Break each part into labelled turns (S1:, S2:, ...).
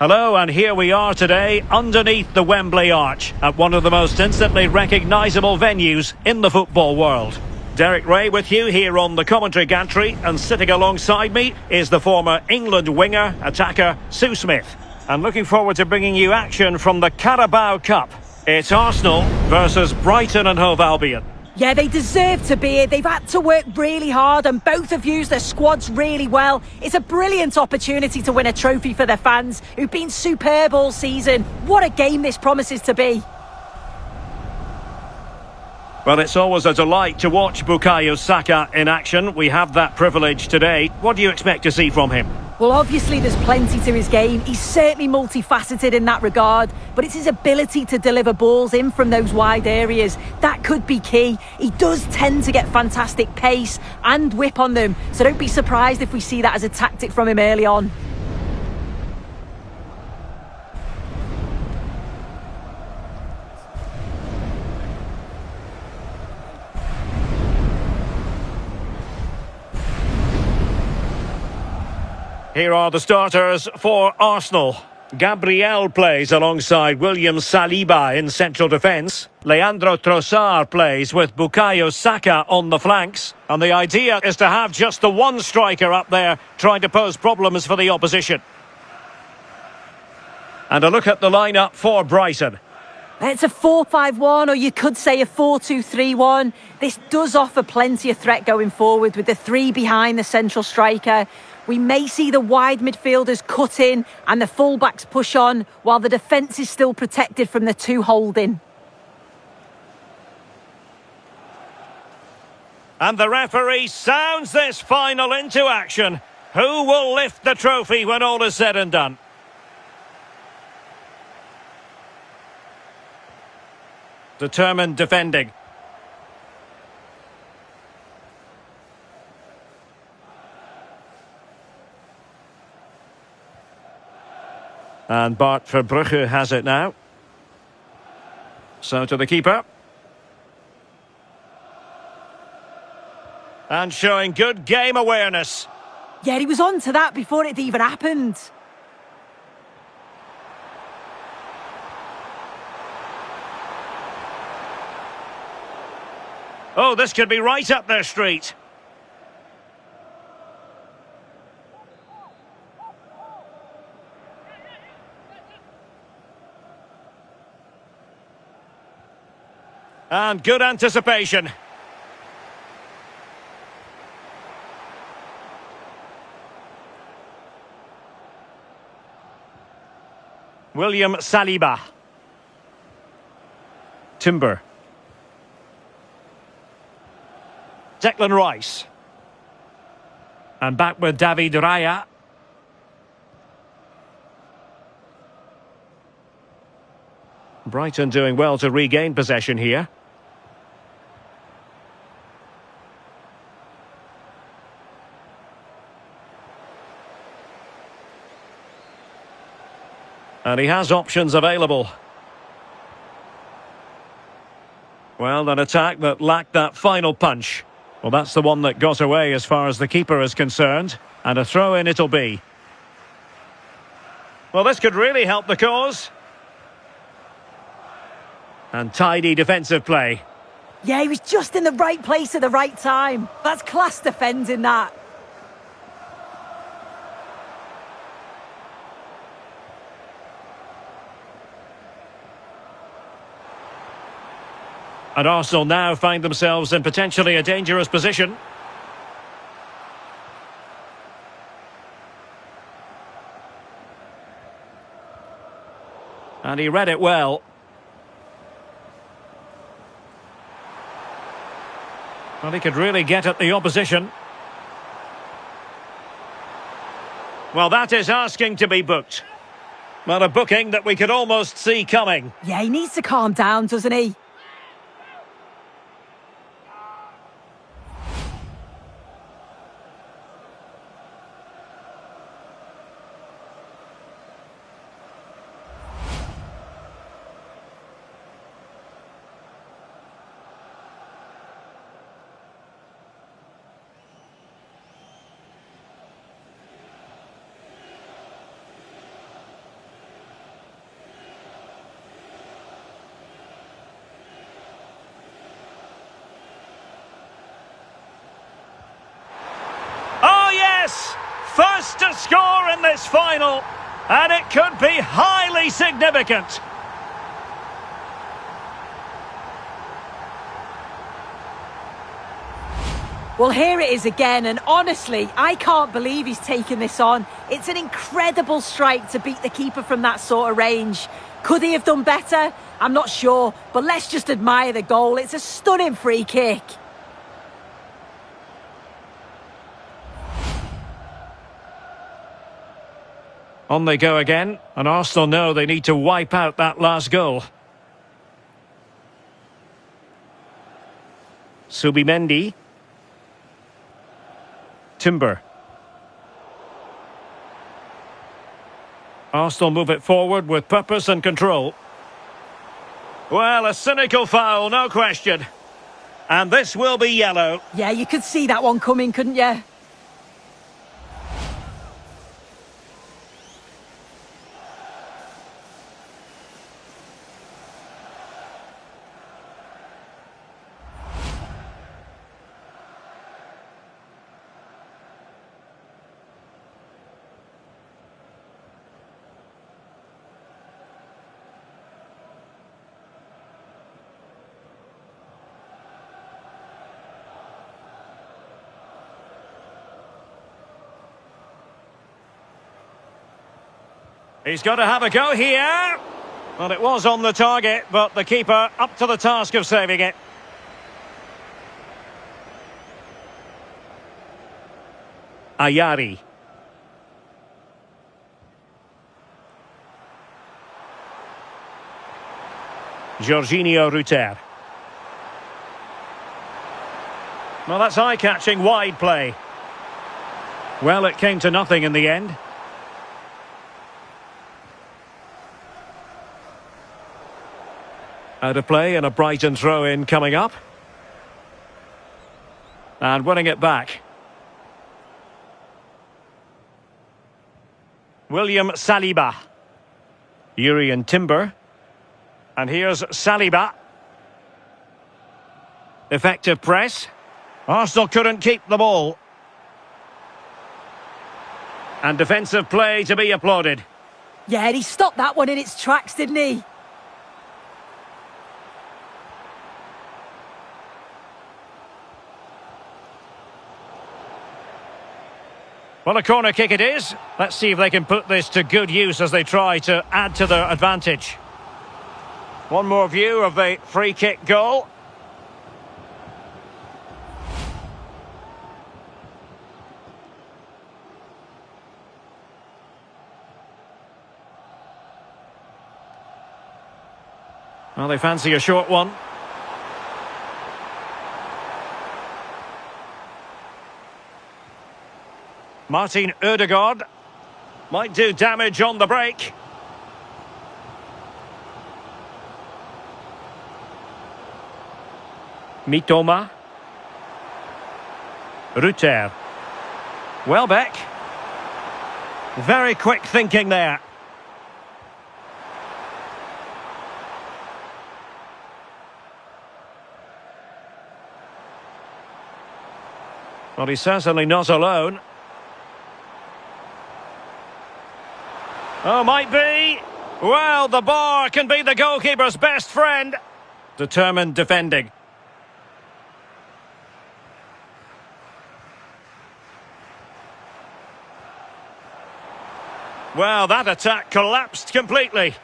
S1: Hello, and here we are today underneath the Wembley Arch at one of the most instantly recognisable venues in the football world. Derek Ray with you here on the commentary gantry, and sitting alongside me is the former England winger, attacker Sue Smith. And looking forward to bringing you action from the Carabao Cup. It's Arsenal versus Brighton and Hove Albion.
S2: Yeah, they deserve to be here. They've had to work really hard and both have used their squads really well. It's a brilliant opportunity to win a trophy for their fans who've been superb all season. What a game this promises to be.
S1: Well, it's always a delight to watch Bukayo Saka in action. We have that privilege today. What do you expect to see from him?
S2: Well, obviously there's plenty to his game. He's certainly multifaceted in that regard, but it's his ability to deliver balls in from those wide areas. That could be key. He does tend to get fantastic pace and whip on them, so don't be surprised if we see that as a tactic from him early on.
S1: Here are the starters for Arsenal. Gabriel plays alongside William Saliba in central defence. Leandro Trossard plays with Bukayo Saka on the flanks. And the idea is to have just the one striker up there trying to pose problems for the opposition. And a look at the lineup for Brighton.
S2: It's a 4-5-1, or you could say a 4-2-3-1. This does offer plenty of threat going forward with the three behind the central striker. We may see the wide midfielders cut in and the fullbacks push on, while the defence is still protected from the two holding.
S1: And the referee sounds this final into action. Who will lift the trophy when all is said and done? Determined defending. And Bart Verbrugge has it now. So to the keeper. And showing good game awareness.
S2: Yeah, he was on to that before it even happened.
S1: Oh, this could be right up their street. And good anticipation. William Saliba. Timber. Declan Rice. And back with David Raya. Brighton doing well to regain possession here. And he has options available. Well, an attack that lacked that final punch. Well, that's the one that got away as far as the keeper is concerned. And a throw-in it'll be. Well, this could really help the cause. And tidy defensive play.
S2: Yeah, he was just in the right place at the right time. That's class defending, that.
S1: And Arsenal now find themselves in potentially a dangerous position. And he read it well. Well, he could really get at the opposition. Well, that is asking to be booked. Well, a booking that we could almost see coming.
S2: Yeah, he needs to calm down, doesn't he?
S1: Yes! First to score in this final, and it could be highly significant.
S2: Well, here it is again, and honestly, I can't believe he's taken this on. It's an incredible strike to beat the keeper from that sort of range. Could he have done better? I'm not sure, but let's just admire the goal. It's a stunning free kick.
S1: On they go again, and Arsenal know they need to wipe out that last goal. Subimendi. Timber. Arsenal move it forward with purpose and control. Well, a cynical foul, no question. And this will be yellow.
S2: Yeah, you could see that one coming, couldn't you?
S1: He's got to have a go here. Well, it was on the target, but the keeper up to the task of saving it. Ayari. Jorginho Ruter. Well, that's eye-catching wide play. Well, it came to nothing in the end. Out of play and a Brighton throw-in coming up. And winning it back. William Saliba. Urian Timber. And here's Saliba. Effective press. Arsenal couldn't keep the ball. And defensive play to be applauded.
S2: Yeah, he stopped that one in its tracks, didn't he?
S1: Well, a corner kick it is. Let's see if they can put this to good use as they try to add to their advantage. One more view of the free kick goal. Well, they fancy a short one. Martin Ødegaard might do damage on the break. Mitoma. Ruter. Welbeck. Very quick thinking there. Well, he's certainly not alone. Oh, might be. Well, the bar can be the goalkeeper's best friend. Determined defending. Well, that attack collapsed completely.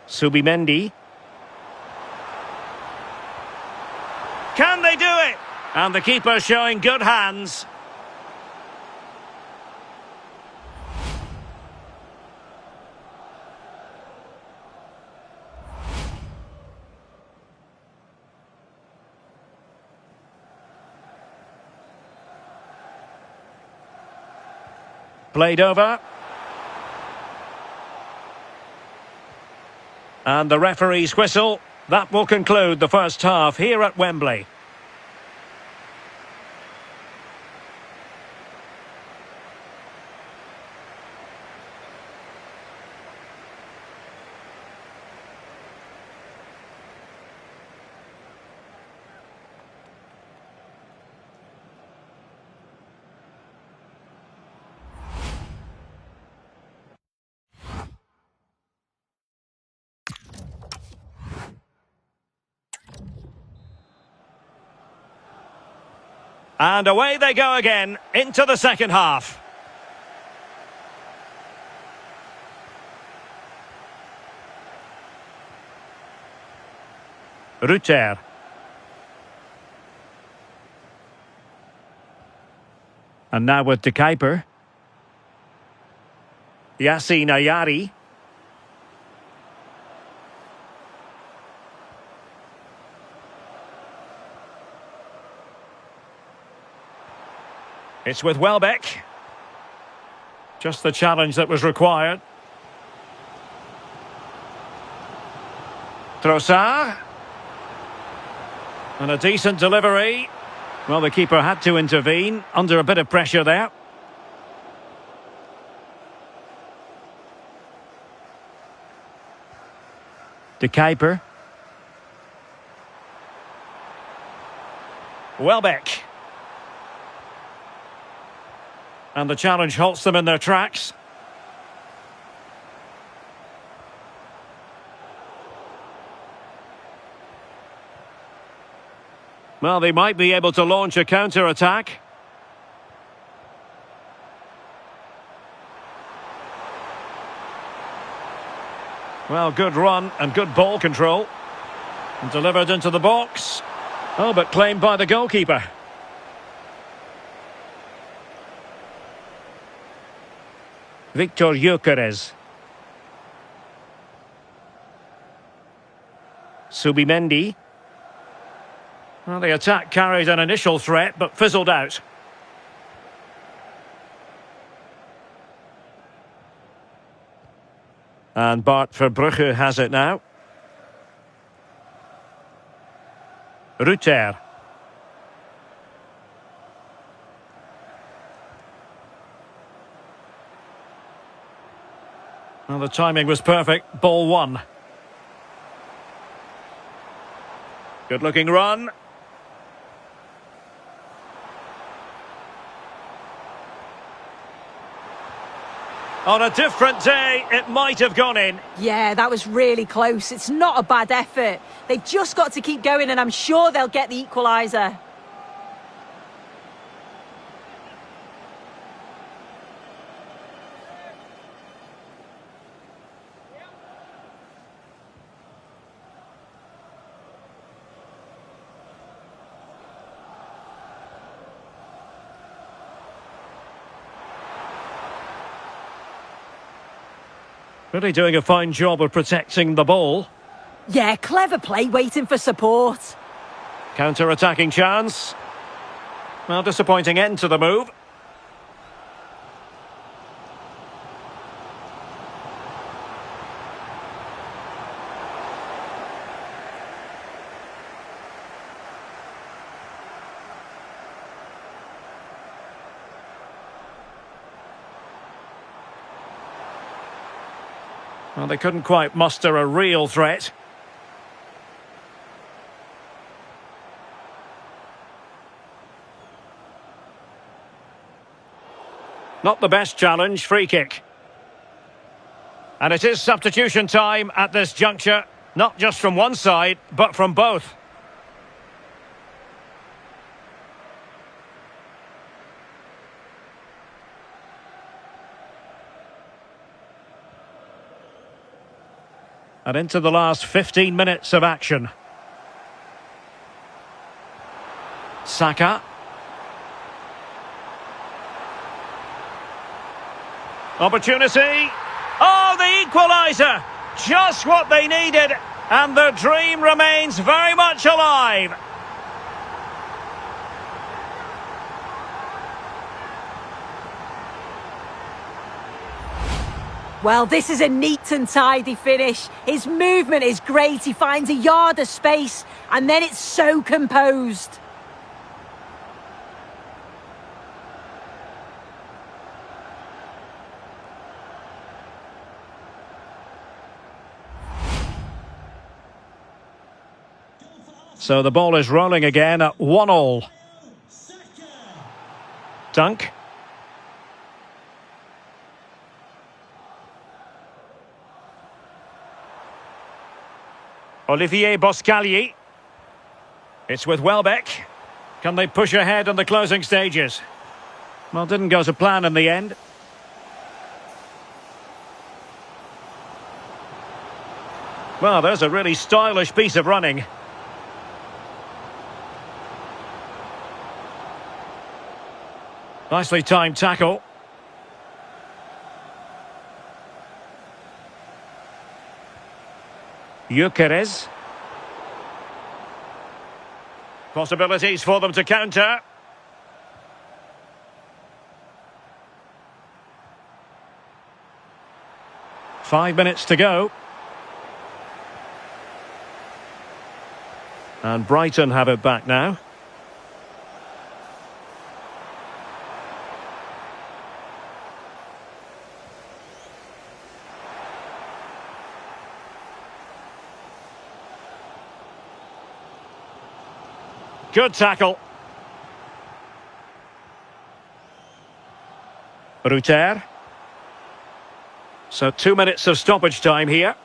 S1: Subimendi. Can they do it? And the keeper showing good hands. Played over. And the referee's whistle. That will conclude the first half here at Wembley. And away they go again into the second half. Rutter. And now with De Kuiper. Nayari. It's with Welbeck. Just the challenge that was required. Trossard. And a decent delivery. Well, the keeper had to intervene under a bit of pressure there. De Kuiper. Welbeck. And the challenge halts them in their tracks. Well, they might be able to launch a counter-attack. Well, good run and good ball control. And delivered into the box. Oh, but claimed by the goalkeeper. Victor Gyökeres. Subimendi. Well, the attack carried an initial threat, but fizzled out. And Bart Verbrugge has it now. Rutter. Well, the timing was perfect. Ball one. Good looking run. On a different day, it might have gone in.
S2: Yeah, that was really close. It's not a bad effort. They've just got to keep going, and I'm sure they'll get the equaliser.
S1: Really doing a fine job of protecting the ball.
S2: Yeah, clever play, waiting for support.
S1: Counter-attacking chance. Well, disappointing end to the move. Well, they couldn't quite muster a real threat. Not the best challenge, free kick. And it is substitution time at this juncture, not just from one side, but from both. And into the last 15 minutes of action. Saka. Opportunity. Oh, the equaliser! Just what they needed, and the dream remains very much alive.
S2: Well, this is a neat and tidy finish. His movement is great. He finds a yard of space, and then it's so composed.
S1: So the ball is rolling again at 1-1. Dunk. Olivier Boscagli. It's with Welbeck. Can they push ahead in the closing stages? Well, didn't go to plan in the end. Well, there's a really stylish piece of running. Nicely timed tackle. Gyökeres. Possibilities for them to counter. Five minutes to go. And Brighton have it back now. Good tackle. Ruter. So 2 minutes of stoppage time here.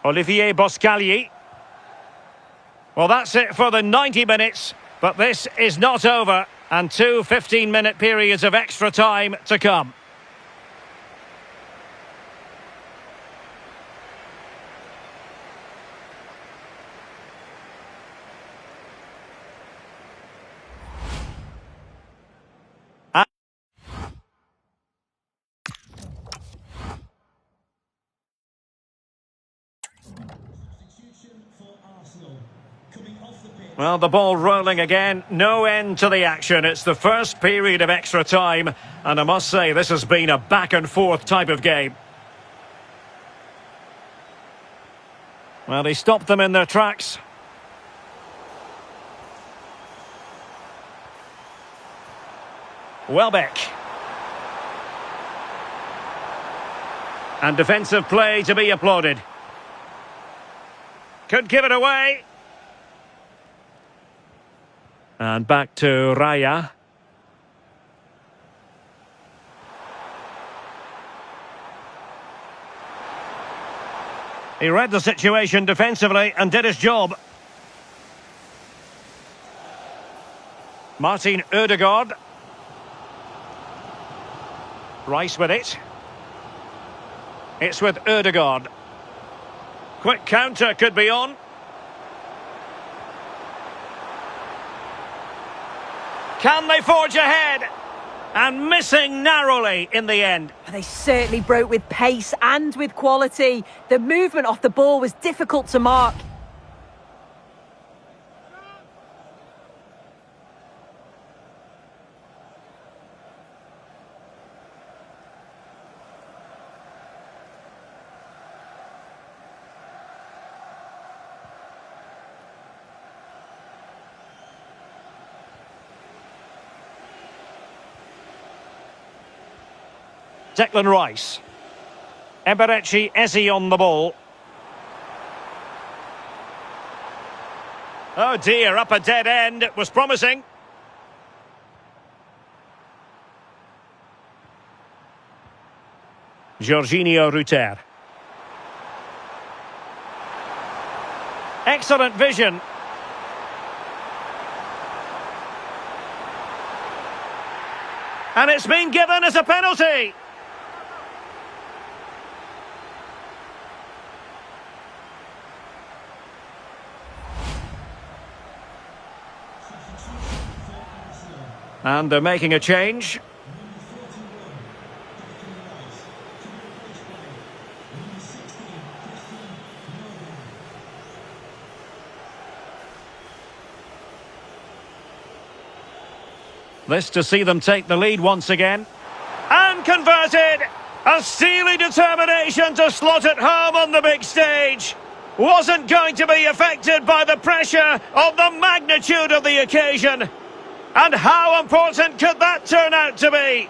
S1: Olivier Boscagli. Well, that's it for the 90 minutes, but this is not over, and two 15-minute periods of extra time to come. Well, the ball rolling again, no end to the action. It's the first period of extra time, and I must say this has been a back-and-forth type of game. Well, he stopped them in their tracks. Welbeck. And defensive play to be applauded. Could give it away. And back to Raya. He read the situation defensively and did his job. Martin Ødegaard. Rice with it. It's with Ødegaard. Quick counter could be on. Can they forge ahead? And missing narrowly in the end.
S2: They certainly broke with pace and with quality. The movement off the ball was difficult to mark.
S1: Declan Rice. Eberechi Eze on the ball. Oh dear, up a dead end. It was promising. Jorginho Ruter. Excellent vision. And it's been given as a penalty. And they're making a change. This to see them take the lead once again. And converted! A steely determination to slot it home on the big stage. Wasn't going to be affected by the pressure of the magnitude of the occasion. And how important could that turn out to be?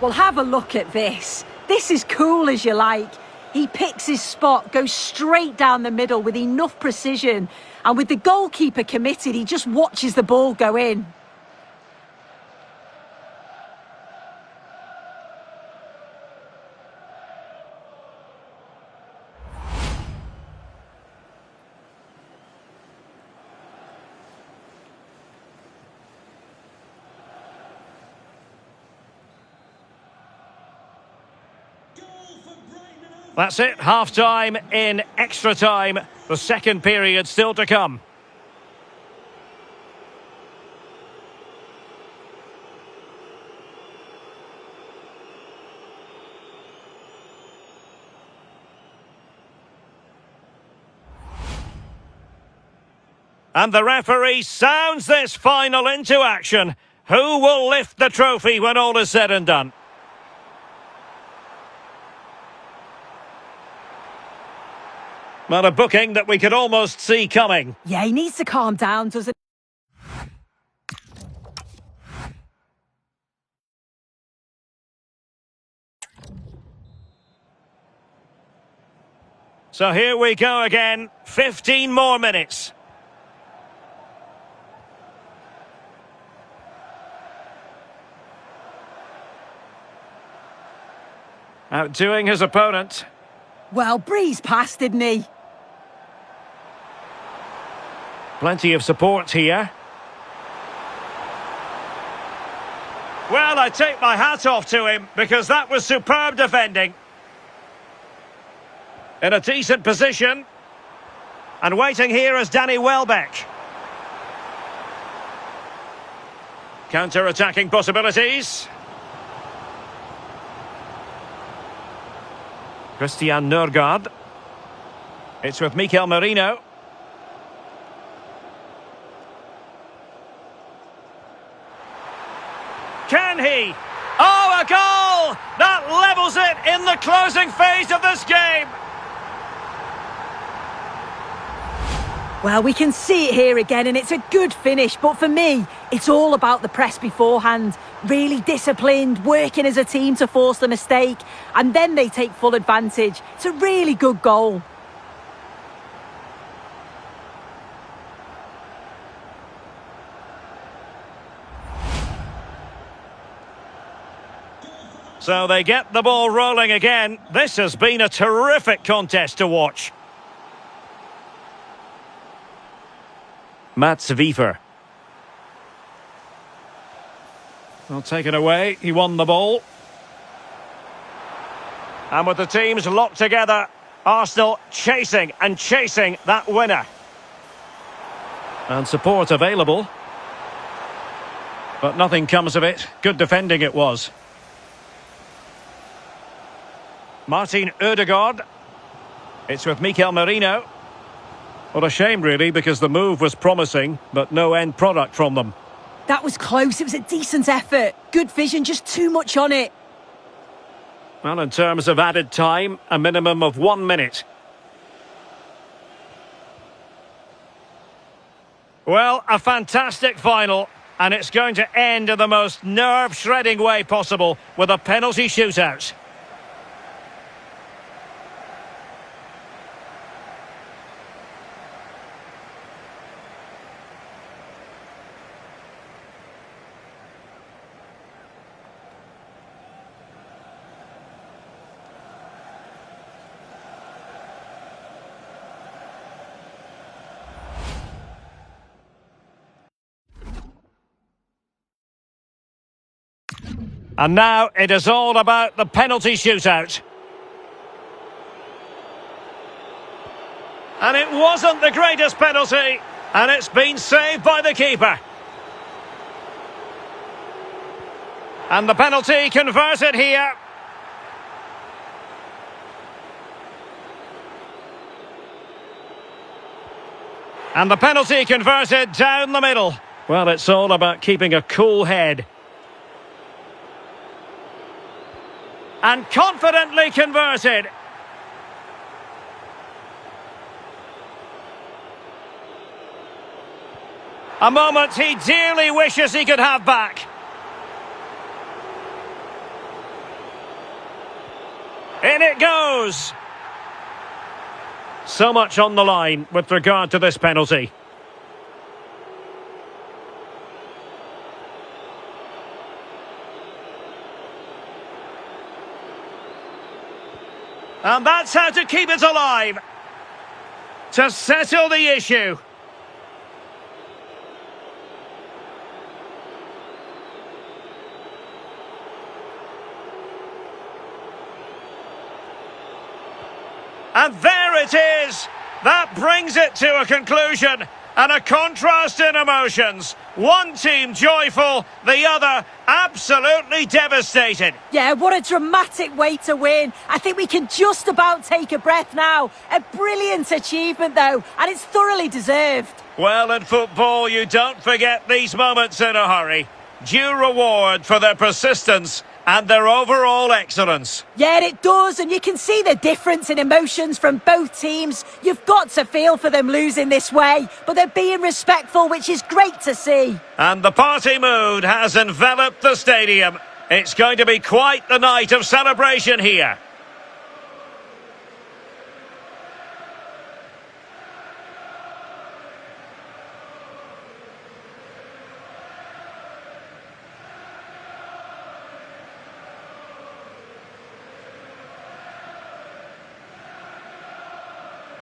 S2: Well, have a look at this. This is cool as you like. He picks his spot, goes straight down the middle with enough precision. And with the goalkeeper committed, he just watches the ball go in.
S1: That's it, half-time in extra time. The second period still to come. And the referee sounds this final into action. Who will lift the trophy when all is said and done? Well, a booking that we could almost see coming.
S2: Yeah, he needs to calm down, doesn't he?
S1: So here we go again. 15 more minutes. Outdoing his opponent.
S2: Well, breezed past, didn't he?
S1: Plenty of support here. Well, I take my hat off to him because that was superb defending. In a decent position. And waiting here is Danny Welbeck. Counter-attacking possibilities. Christian Nørgaard. It's with Mikel Merino. Can he? Oh, a goal! That levels it in the closing phase of this game.
S2: Well, we can see it here again, and it's a good finish. But for me, it's all about the press beforehand. Really disciplined, working as a team to force the mistake, and then they take full advantage. It's a really good goal.
S1: So they get the ball rolling again. This has been a terrific contest to watch. Mats Wiefer. Well, taken away. He won the ball. And with the teams locked together, Arsenal chasing and chasing that winner. And support available. But nothing comes of it. Good defending it was. Martin Ødegaard. It's with Mikel Merino. What a shame, really, because the move was promising, but no end product from them.
S2: That was close. It was a decent effort. Good vision, just too much on it.
S1: Well, in terms of added time, a minimum of 1 minute. Well, a fantastic final, and it's going to end in the most nerve-shredding way possible with a penalty shootout. And now it is all about the penalty shootout. And it wasn't the greatest penalty, and it's been saved by the keeper. And the penalty converted here. And the penalty converted down the middle. Well, it's all about keeping a cool head. And confidently converted. A moment he dearly wishes he could have back. In it goes. So much on the line with regard to this penalty. And that's how to keep it alive. To settle the issue. And there it is. That brings it to a conclusion. And a contrast in emotions. One team joyful, the other absolutely devastated.
S2: Yeah, what a dramatic way to win. I think we can just about take a breath now. A brilliant achievement, though, and it's thoroughly deserved.
S1: Well, in football, you don't forget these moments in a hurry. Due reward for their persistence and their overall excellence.
S2: Yeah, it does, and you can see the difference in emotions from both teams. You've got to feel for them losing this way, but they're being respectful, which is great to see.
S1: And the party mood has enveloped the stadium. It's going to be quite the night of celebration here.